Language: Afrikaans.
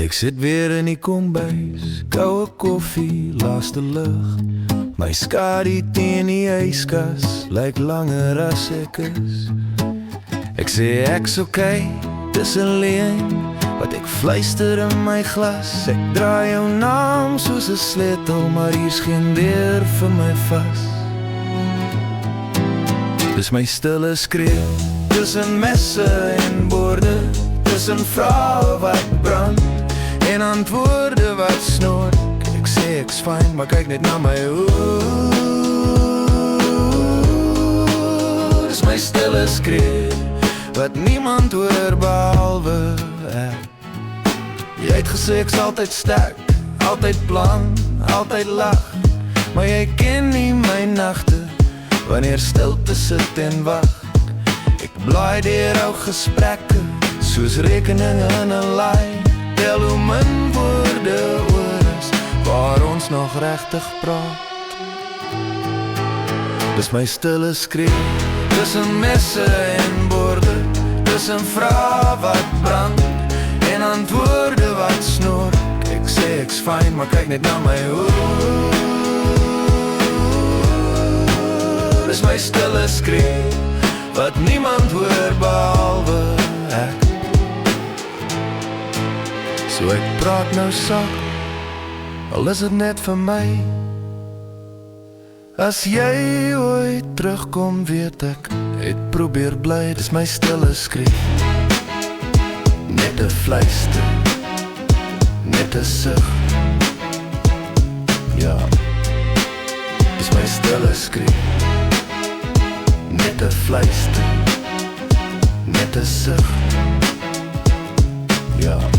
Ek sit weer in die kombuis, koue koffie, laaste lug. My skadu teen die yskas lyk langer as ek is. Ek sê ek's okay, dis 'n leuen wat ek fluister in my glas. Ek draai jou naam soos 'n sleutel, maar hier's geen deur vir my vas. Dis my stille skreeu, tussen messe en borde, tussen vrae wat brand en antwoorde wat snork. Ek sê ek's fyn, maar kyk net na my oë. Dis my stille skreeu wat niemand hoor behalwe ek. Jy het gesê ek's altyd sterk, altyd plan, altyd lag, maar jy ken nie my nagte, wanneer stilte sit en wag. Ek blaai deur ou gesprekke, soos rekeninge in 'n laai. Tel hoe min woorde oor is, waar ons nog regtig praat. Dis my stille skreeu, tussen messe en borde, tussen vrae wat brand en antwoorde wat snork. Ek sê ek's fyn, maar kyk net na my oë. Dis my stille skreeu wat niemand hoor behalwe ek. So ek praat nou sag, al is dit net vir my. As jy ooit terugkom, weet ek, het probeer bly. Dis my stille skreeu, net 'n fluister, net 'n sug. Ja, dis my stille skreeu, net 'n fluister, net 'n sug. Ja.